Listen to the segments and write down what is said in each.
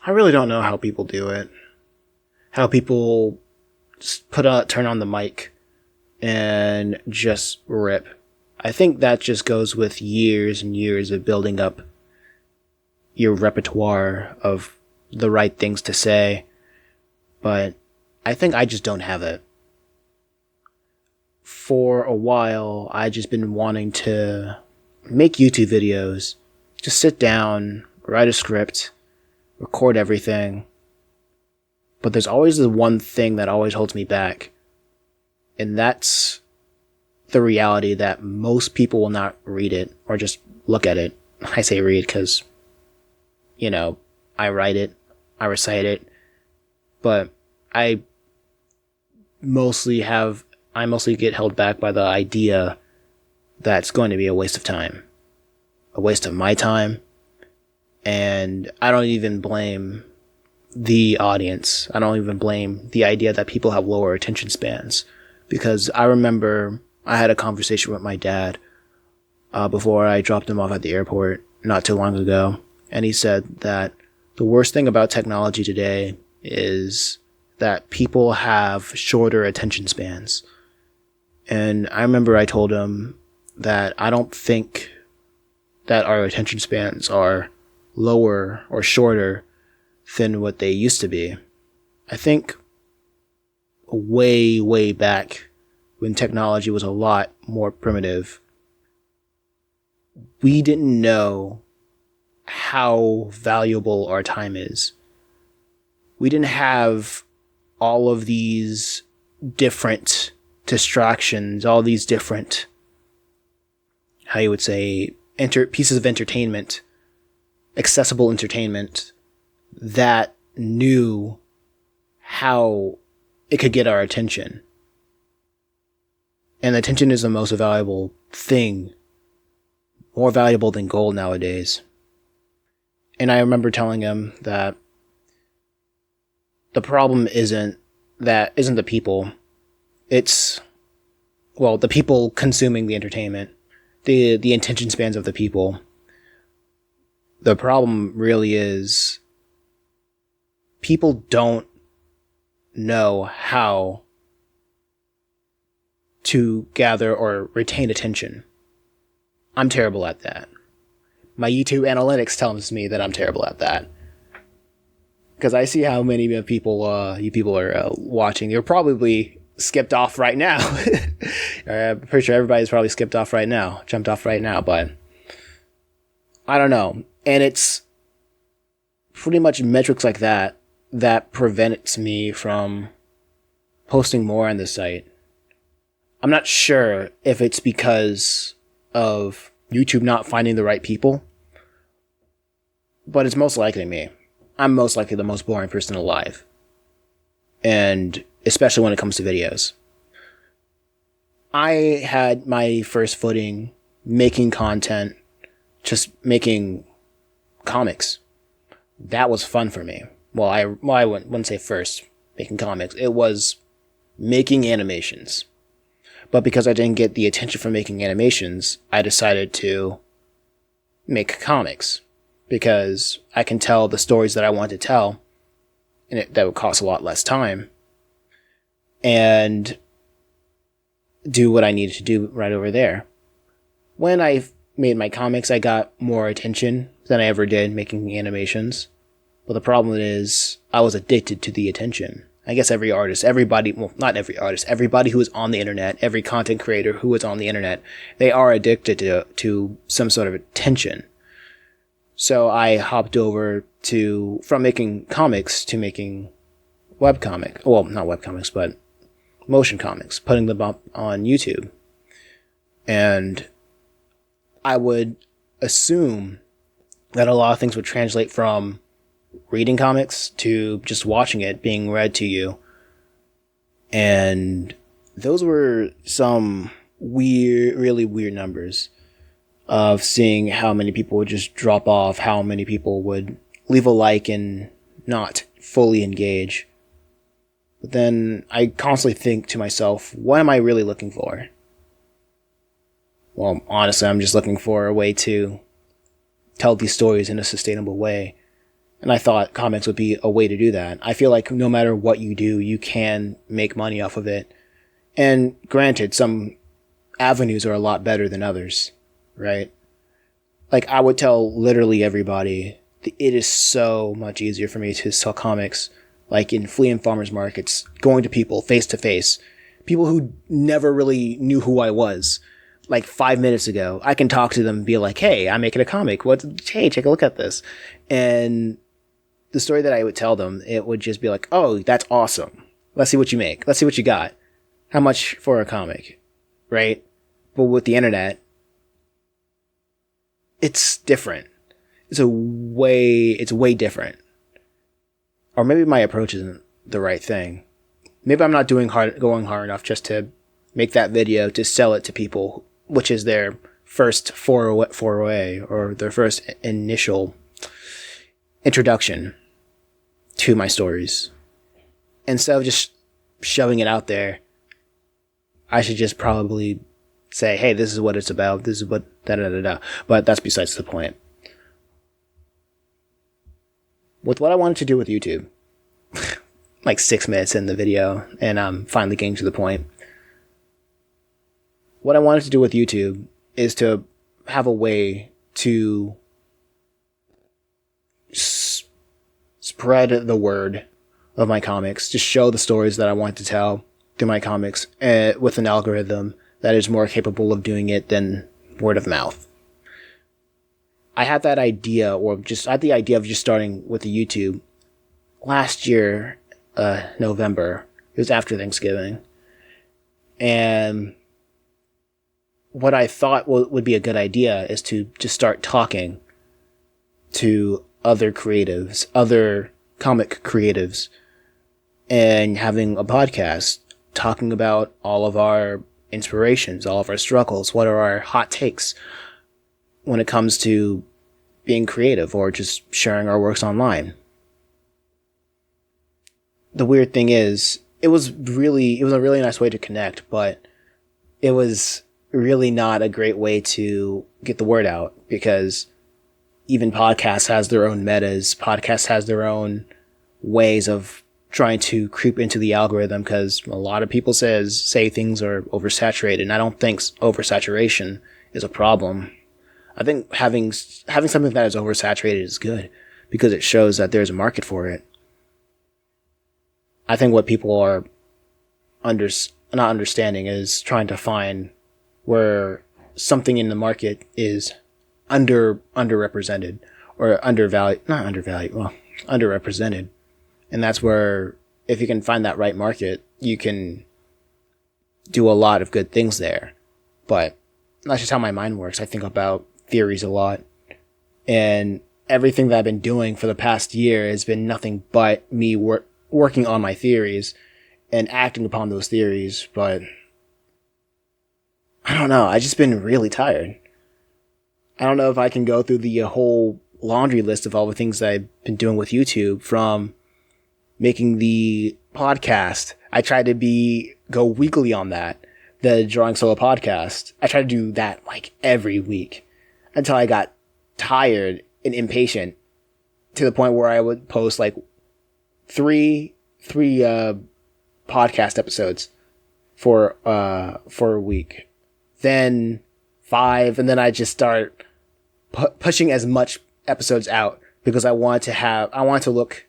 I really don't know how people do it. How people just turn on the mic and just rip. I think that just goes with years and years of building up your repertoire of the right things to say. But I think I just don't have it. For a while, I just been wanting to make YouTube videos. Just sit down, write a script, record everything. But there's always the one thing that always holds me back. And that's the reality that most people will not read it or just look at it. I say read because, I write it, I recite it, but I mostly get held back by the idea that it's going to be a waste of time. A waste of my time. And I don't even blame the audience. I don't even blame the idea that people have lower attention spans. Because I remember I had a conversation with my dad before I dropped him off at the airport not too long ago. And he said that the worst thing about technology today is that people have shorter attention spans. And I remember I told him that I don't think that our attention spans are lower or shorter than what they used to be. I think way, way back when technology was a lot more primitive, we didn't know how valuable our time is. We didn't have all of these different distractions, all these different, how you would say, pieces of entertainment, accessible entertainment that knew how it could get our attention. And attention is the most valuable thing, more valuable than gold nowadays. And I remember telling him that the problem isn't the people. It's, the people consuming the entertainment, the attention spans of the people. The problem really is people don't know how to gather or retain attention. I'm terrible at that. My YouTube analytics tells me that I'm terrible at that. Because I see how many people you people are watching. You're probably skipped off right now. I'm pretty sure everybody's probably skipped off right now, jumped off right now, but I don't know. And it's pretty much metrics like that prevents me from posting more on the site. I'm not sure if it's because of YouTube not finding the right people, but it's most likely me. I'm most likely the most boring person alive. And especially when it comes to videos. I had my first footing making content, just making comics. That was fun for me. Well, I wouldn't say first making comics. It was making animations. But because I didn't get the attention from making animations, I decided to make comics. Because I can tell the stories that I want to tell, and that would cost a lot less time, and do what I needed to do right over there. When I made my comics, I got more attention than I ever did making animations. But the problem is, I was addicted to the attention. I guess every artist, everybody who is on the internet, every content creator who is on the internet, they are addicted to some sort of attention. So I hopped over from making comics to making webcomic. Well, not webcomics, but motion comics, putting them up on YouTube. And I would assume that a lot of things would translate from reading comics to just watching it being read to you. And those were some really weird numbers of seeing how many people would just drop off, how many people would leave a like and not fully engage. But then I constantly think to myself, what am I really looking for? Well, honestly, I'm just looking for a way to tell these stories in a sustainable way. And I thought comics would be a way to do that. I feel like no matter what you do, you can make money off of it. And granted, some avenues are a lot better than others, right? Like, I would tell literally everybody, it is so much easier for me to sell comics, like in flea and farmers markets, going to people face to face, people who never really knew who I was. Like 5 minutes ago, I can talk to them and be like, hey, I'm making a comic. Hey, take a look at this. And the story that I would tell them, it would just be like, oh, that's awesome. Let's see what you make. Let's see what you got. How much for a comic? Right? But with the internet, it's different. It's way different. Or maybe my approach isn't the right thing. Maybe I'm not going hard enough just to make that video to sell it to people, which is their first foray or their first initial introduction to my stories. Instead of just shoving it out there, I should just probably say, hey, this is what it's about. This is what da-da-da-da. But that's besides the point. With what I wanted to do with YouTube, like 6 minutes in the video, and I'm finally getting to the point. What I wanted to do with YouTube is to have a way to spread the word of my comics, to show the stories that I want to tell through my comics with an algorithm that is more capable of doing it than word of mouth. I had that idea, or just I had the idea of just starting with the YouTube last year, November. It was after Thanksgiving. And what I thought would be a good idea is to just start talking to other creatives, other comic creatives, and having a podcast talking about all of our inspirations, all of our struggles, what are our hot takes when it comes to being creative or just sharing our works online. The weird thing is, it was a really nice way to connect, but it was really not a great way to get the word out, because even podcasts has their own metas. Podcasts has their own ways of trying to creep into the algorithm, because a lot of people say things are oversaturated, and I don't think oversaturation is a problem. I think having something that is oversaturated is good, because it shows that there's a market for it. I think what people are not understanding is trying to find where something in the market is underrepresented or underrepresented. And that's where, if you can find that right market, you can do a lot of good things there. But that's just how my mind works. I think about theories a lot. And everything that I've been doing for the past year has been nothing but me working on my theories and acting upon those theories. But I don't know. I've just been really tired. I don't know if I can go through the whole laundry list of all the things that I've been doing with YouTube, from making the podcast. I tried to go weekly on that, the Drawing Solo podcast. I tried to do that like every week until I got tired and impatient, to the point where I would post like three podcast episodes for a week, then 5, and then I just start pushing as much episodes out, because I want to look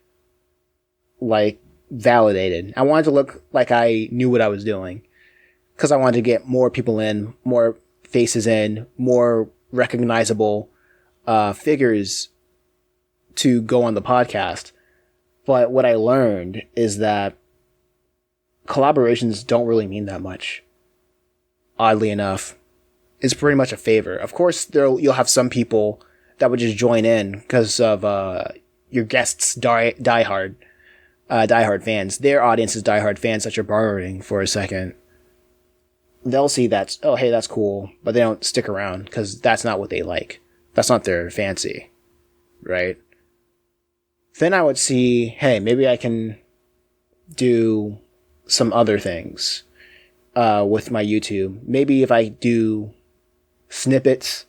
like validated. I wanted to look like I knew what I was doing, because I wanted to get more people in, more faces in, more recognizable figures to go on the podcast. But what I learned is that collaborations don't really mean that much. Oddly enough, it's pretty much a favor. Of course, you'll have some people that would just join in because of your guests' diehard fans. Their audience is diehard fans that you're borrowing for a second. They'll see that, oh, hey, that's cool, but they don't stick around because that's not what they like. That's not their fancy, right? Then I would see, hey, maybe I can do some other things with my YouTube. Maybe if I do snippets,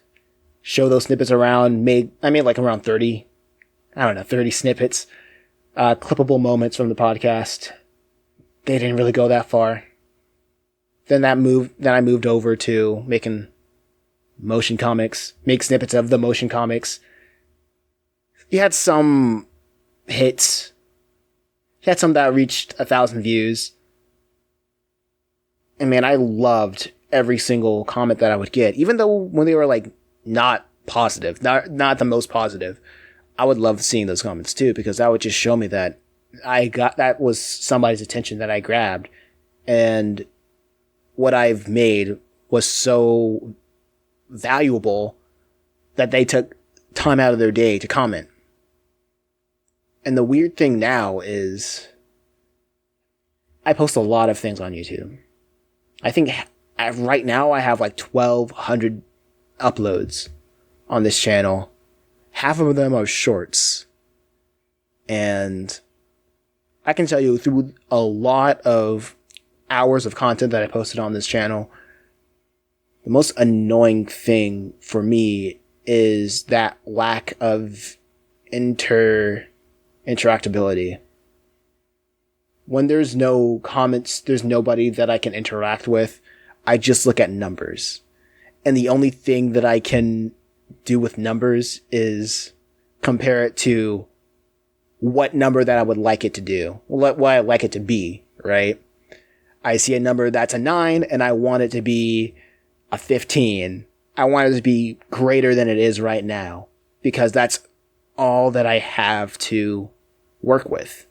show those snippets around, I made like around 30 I don't know, 30 snippets, clippable moments from the podcast. They didn't really go that far. Then I moved over to making motion comics, make snippets of the motion comics. You had some hits. You had some that reached 1,000 views. And man, I loved every single comment that I would get, even though when they were like not positive, not the most positive. I would love seeing those comments too, because that would just show me that that was somebody's attention that I grabbed, and what I've made was so valuable that they took time out of their day to comment. And the weird thing now is I post a lot of things on YouTube. I think right now I have like 1,200 uploads on this channel. Half of them are shorts. And I can tell you, through a lot of hours of content that I posted on this channel, the most annoying thing for me is that lack of interactability. When there's no comments, there's nobody that I can interact with, I just look at numbers. And the only thing that I can do with numbers is compare it to what number that I would like it to do, what I like it to be, right? I see a number that's a 9 and I want it to be a 15. I want it to be greater than it is right now, because that's all that I have to work with.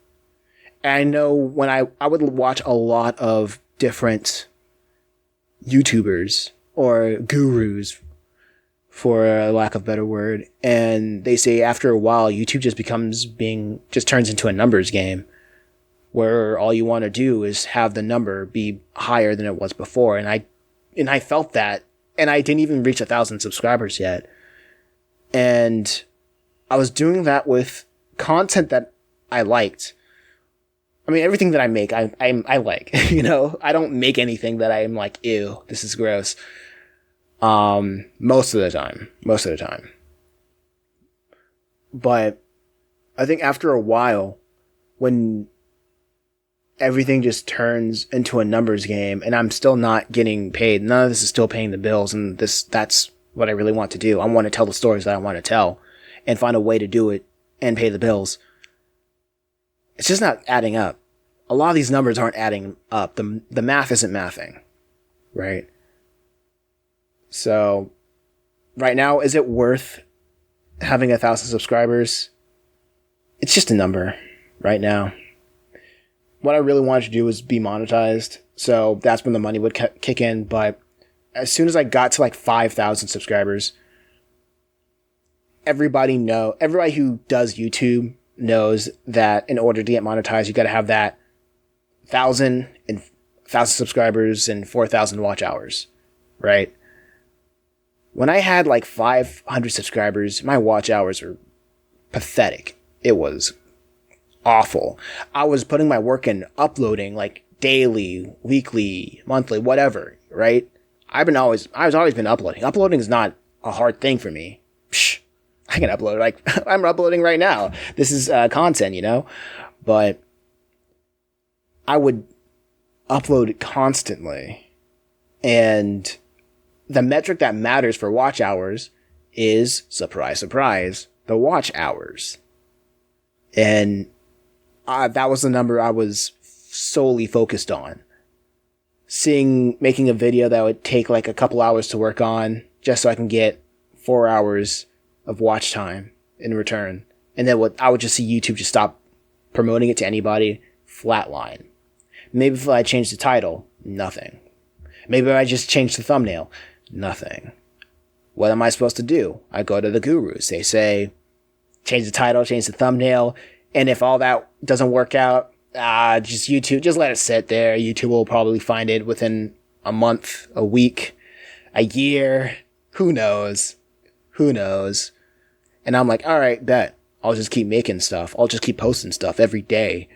And I know when I would watch a lot of different YouTubers or gurus, for a lack of a better word, and they say after a while YouTube just turns into a numbers game, where all you want to do is have the number be higher than it was before. And I felt that, and I didn't even reach 1,000 subscribers yet. And I was doing that with content that I liked. I mean, everything that I make, I like, you know, I don't make anything that I'm like, ew, this is gross. Most of the time. But I think after a while, when everything just turns into a numbers game and I'm still not getting paid, none of this is still paying the bills, and that's what I really want to do. I want to tell the stories that I want to tell and find a way to do it and pay the bills. It's just not adding up. A lot of these numbers aren't adding up. The math isn't mathing, right? So right now, is it worth having 1,000 subscribers? It's just a number right now. What I really wanted to do was be monetized, so that's when the money would kick in. But as soon as I got to like 5,000 subscribers, everybody who does YouTube knows that in order to get monetized, you got to have that 1,000 subscribers and 4,000 watch hours, right? When I had like 500 subscribers, my watch hours were pathetic. It was awful. I was putting my work in uploading like daily, weekly, monthly, whatever, right? I've always been uploading. Uploading is not a hard thing for me. Psh, I can upload, like I'm uploading right now. This is content, you know? But I would upload constantly, and the metric that matters for watch hours is, surprise, surprise, the watch hours. And that was the number I was solely focused on. Making a video that would take like a couple hours to work on, just so I can get 4 hours of watch time in return. And then I would just see YouTube just stop promoting it to anybody, flatline. Maybe if I change the title, nothing. Maybe if I just change the thumbnail, nothing. What am I supposed to do? I go to the gurus. They say, change the title, change the thumbnail, and if all that doesn't work out, just YouTube, just let it sit there. YouTube will probably find it within a month, a week, a year. Who knows? And I'm like, all right, bet. I'll just keep making stuff. I'll just keep posting stuff every day.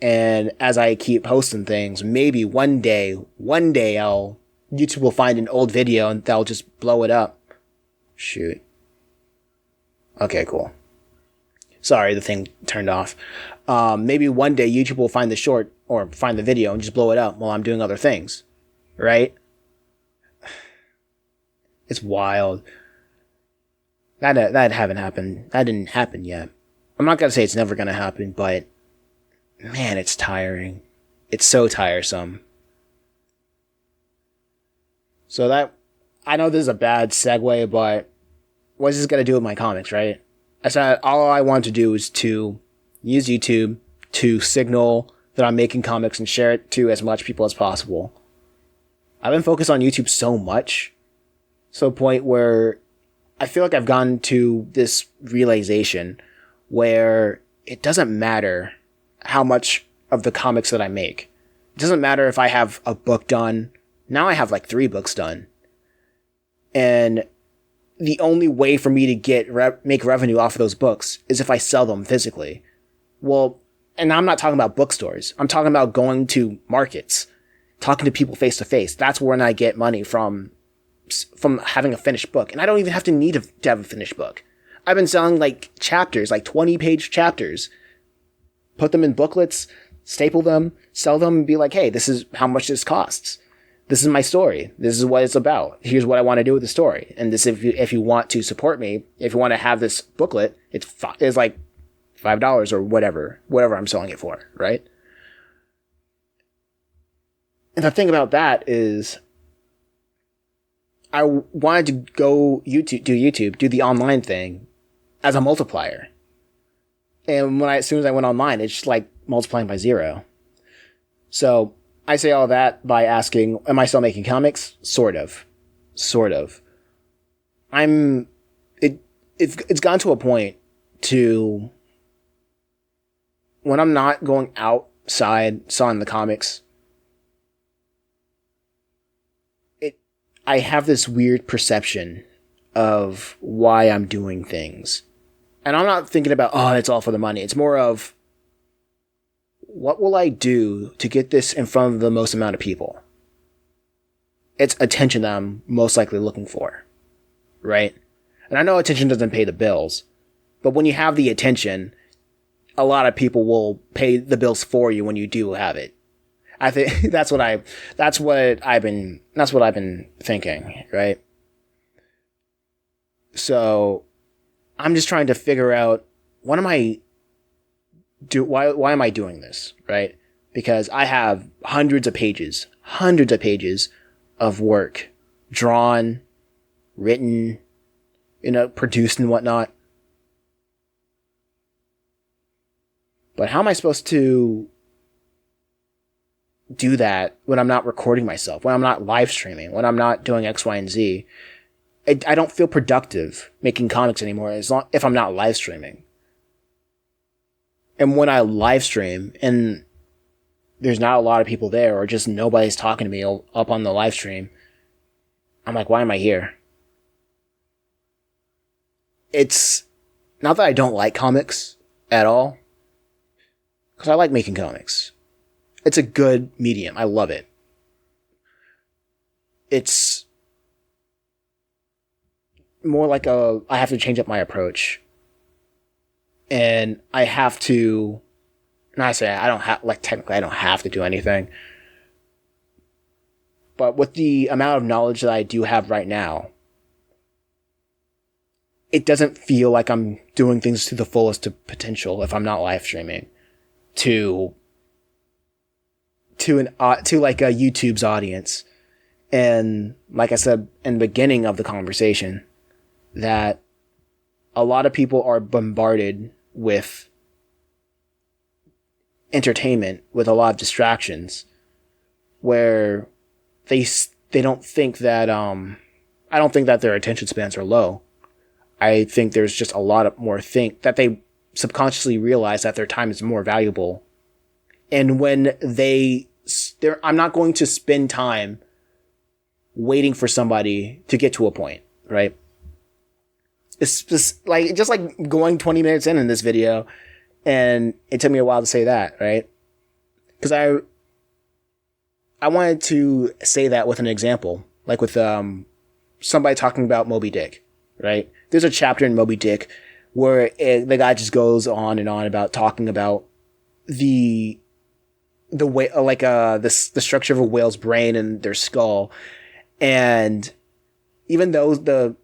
And as I keep posting things, maybe one day YouTube will find an old video and they'll just blow it up. Shoot. Okay, cool. Sorry, the thing turned off. Maybe one day YouTube will find the short or find the video and just blow it up while I'm doing other things, right? It's wild. That haven't happened. That didn't happen yet. I'm not gonna say it's never gonna happen, but man, it's tiring. It's so tiresome. So that, I know this is a bad segue, but what's this gonna do with my comics, right? I said all I want to do is to use YouTube to signal that I'm making comics and share it to as much people as possible. I've been focused on YouTube so much, to a point where I feel like I've gotten to this realization where it doesn't matter how much of the comics that I make. It doesn't matter if I have a book done. Now I have like 3 books done. And the only way for me to make revenue off of those books is if I sell them physically. Well, and I'm not talking about bookstores. I'm talking about going to markets, talking to people face to face. That's when I get money from having a finished book. And I don't even have to need to have a finished book. I've been selling like chapters, like 20-page chapters, put them in booklets, staple them, sell them, and be like, hey, this is how much this costs. This is my story. This is what it's about. Here's what I want to do with the story. And this, if you want to support me, if you want to have this booklet, it's like $5 or whatever I'm selling it for, right? And the thing about that is, I wanted to do the online thing as a multiplier. And as soon as I went online, it's just like multiplying by 0. So I say all that by asking, am I still making comics? Sort of. It's gone to a point to when I'm not going outside selling the comics, I have this weird perception of why I'm doing things. And I'm not thinking about, oh, it's all for the money. It's more of, what will I do to get this in front of the most amount of people? It's attention that I'm most likely looking for, right? And I know attention doesn't pay the bills, but when you have the attention, a lot of people will pay the bills for you when you do have it. I think that's what I've been thinking, right? So I'm just trying to figure out, why am I doing this, right? Because I have hundreds of pages of work, drawn, written, produced and whatnot. But how am I supposed to do that when I'm not recording myself, when I'm not live streaming, when I'm not doing X, Y, and Z? I don't feel productive making comics anymore if I'm not live streaming. And when I live stream and there's not a lot of people there, or just nobody's talking to me up on the live stream, I'm like, why am I here? It's not that I don't like comics at all, because I like making comics. It's a good medium. I love it. It's more like I have to change up my approach. And I have to, technically I don't have to do anything. But with the amount of knowledge that I do have right now, it doesn't feel like I'm doing things to the fullest of potential if I'm not live streaming to like a YouTube's audience. And like I said in the beginning of the conversation, that a lot of people are bombarded with entertainment, with a lot of distractions, where they don't think that I don't think that their attention spans are low. I think there's just a lot of more that they subconsciously realize that their time is more valuable. And when I'm not going to spend time waiting for somebody to get to a point, right? It's just like going 20 minutes in this video, and it took me a while to say that, right? Because I wanted to say that with an example, like with somebody talking about Moby Dick, right? There's a chapter in Moby Dick where the guy just goes on and on about talking about the way, like the structure of a whale's brain and their skull. And even though the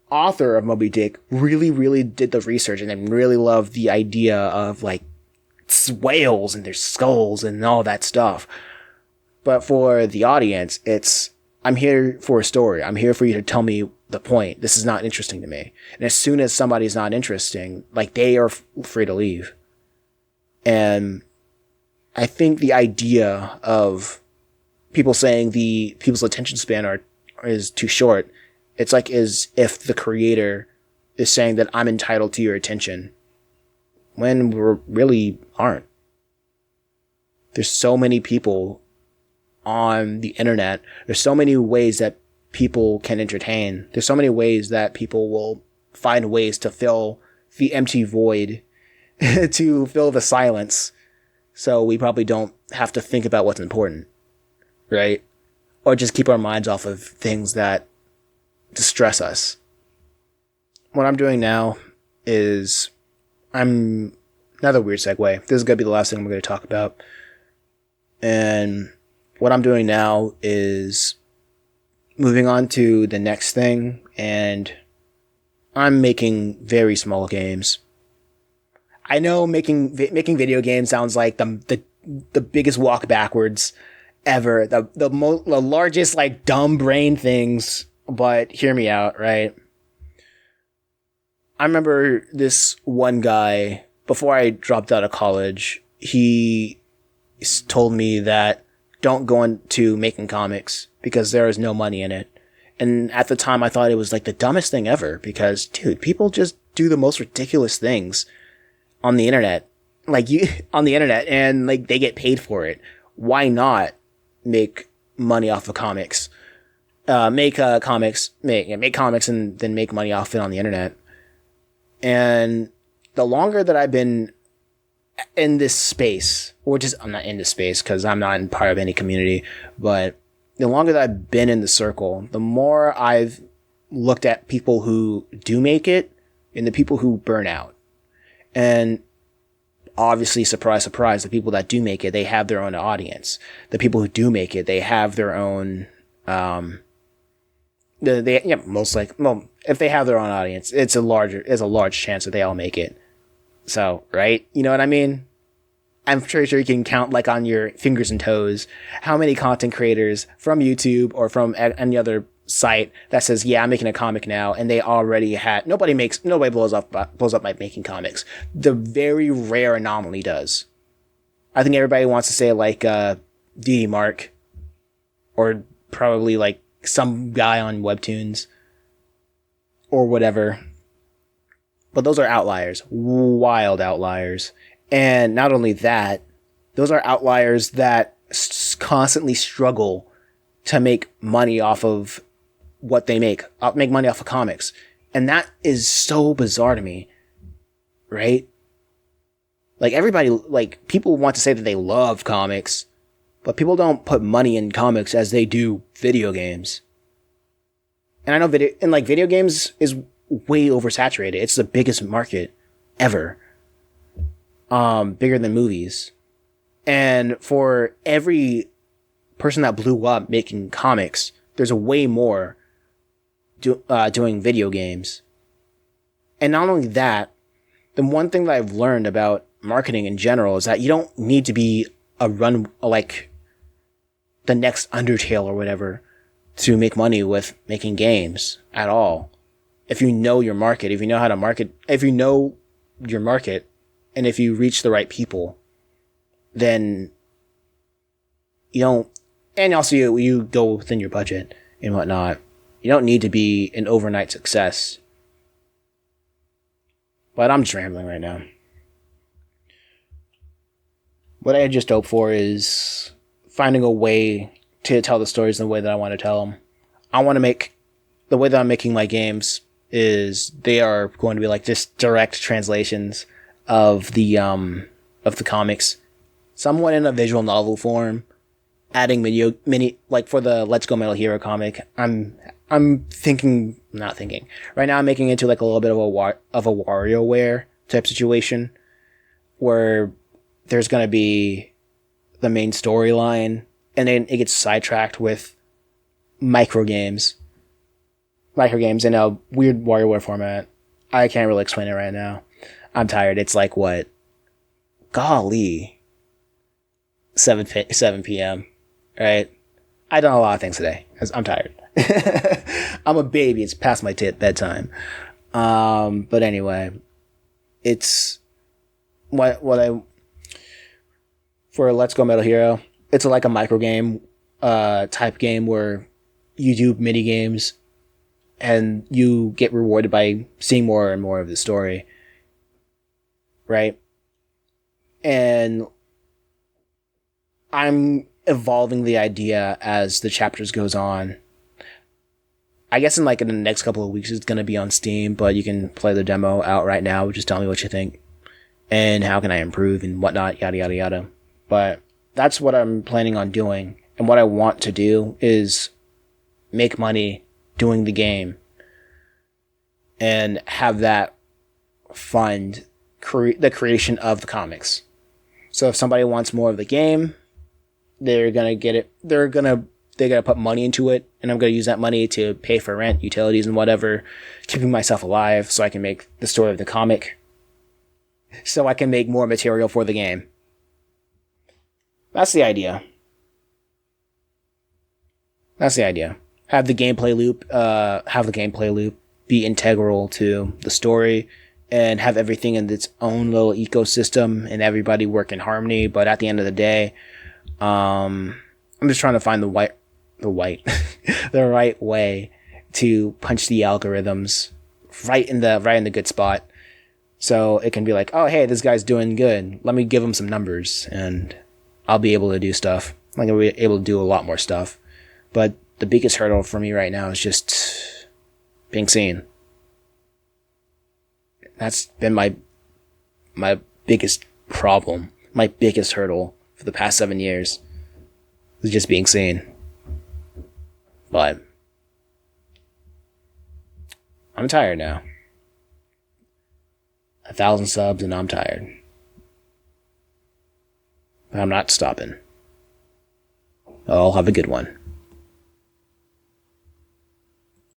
author of Moby Dick really, really did the research and then really loved the idea of like whales and their skulls and all that stuff, but for the audience, it's, I'm here for a story. I'm here for you to tell me the point. This is not interesting to me. And as soon as somebody's not interesting, like, they are free to leave. And I think the idea of people saying the people's attention span is too short, it's like as if the creator is saying that I'm entitled to your attention, when we really aren't. There's so many people on the internet. There's so many ways that people can entertain. There's so many ways that people will find ways to fill the empty void, to fill the silence. So we probably don't have to think about what's important, right? Or just keep our minds off of things that distress us. What I'm doing now is, another weird segue. This is going to be the last thing I'm going to talk about. And what I'm doing now is moving on to the next thing, and I'm making very small games. I know making video games sounds like the biggest walk backwards ever, the largest like dumb brain things, but hear me out, right? I remember this one guy, before I dropped out of college, he told me that don't go into making comics because there is no money in it. And at the time I thought it was like the dumbest thing ever, because dude, people just do the most ridiculous things on the internet, on the internet, and like they get paid for it. Why not make money off of comics? Make comics and then make money off it on the internet. And the longer that I've been in this space, I'm not in this space because I'm not in part of any community, but the longer that I've been in the circle, the more I've looked at people who do make it and the people who burn out. And obviously, surprise, surprise, the people that do make it, they have their own audience. The people who do make it, they have their own, if they have their own audience, it's a large chance that they all make it. So, right? You know what I mean? I'm pretty sure you can count like on your fingers and toes how many content creators from YouTube or from any other site that says, yeah, I'm making a comic now, and they already had, nobody blows up by making comics. The very rare anomaly does. I think everybody wants to say like DD Mark, or probably like some guy on Webtoons or whatever. But those are outliers, wild outliers. And not only that, those are outliers that constantly struggle to make money off of what they make money off of comics. And that is so bizarre to me, right? Like everybody, like people want to say that they love comics, but people don't put money in comics as they do video games. And I know video games is way oversaturated. It's the biggest market ever. Bigger than movies. And for every person that blew up making comics, there's a way more doing video games. And not only that, the one thing that I've learned about marketing in general is that you don't need to be like the next Undertale or whatever to make money with making games at all. If you know your market, if you know how to market, if you know your market, and if you reach the right people, then you don't, and also you go within your budget and whatnot. You don't need to be an overnight success. But I'm just rambling right now. What I just hope for is finding a way to tell the stories in the way that I want to tell them. I want to make, the way that I'm making my games is they are going to be like just direct translations of the comics, somewhat in a visual novel form, adding mini like for the Let's Go Metal Hero comic. I'm thinking, not thinking right now. I'm making it into like a little bit of a WarioWare type situation where there's gonna be the main storyline, and then it gets sidetracked with microgames in a weird WarioWare format. I can't really explain it right now. I'm tired. It's like what? Golly. 7 p.m. Right? I done a lot of things today. I'm tired. I'm a baby. It's past my bedtime. But anyway, it's what I for Let's Go Metal Hero. It's like a micro game, type game where you do mini games, and you get rewarded by seeing more and more of the story, right? And I'm evolving the idea as the chapters goes on. I guess in the next couple of weeks it's going to be on Steam, but you can play the demo out right now. Just tell me what you think and how can I improve and whatnot, yada, yada, yada. But that's what I'm planning on doing. And what I want to do is make money doing the game and have that fund the creation of the comics. So if somebody wants more of the game, they're gonna get it. They're gonna put money into it, and I'm gonna use that money to pay for rent, utilities, and whatever, keeping myself alive so I can make the story of the comic, so I can make more material for the game. That's the idea. Have the gameplay loop be integral to the story, and have everything in its own little ecosystem and everybody work in harmony. But at the end of the day, I'm just trying to find the right way to punch the algorithms right in the good spot, so it can be like, oh hey, this guy's doing good. Let me give him some numbers, and I'll be able to do stuff. I'm gonna be able to do a lot more stuff. But the biggest hurdle for me right now is just being seen. That's been my biggest problem, my biggest hurdle for the past 7 years, is just being seen. But I'm tired now. 1,000 subs and I'm tired. But I'm not stopping. I'll have a good one.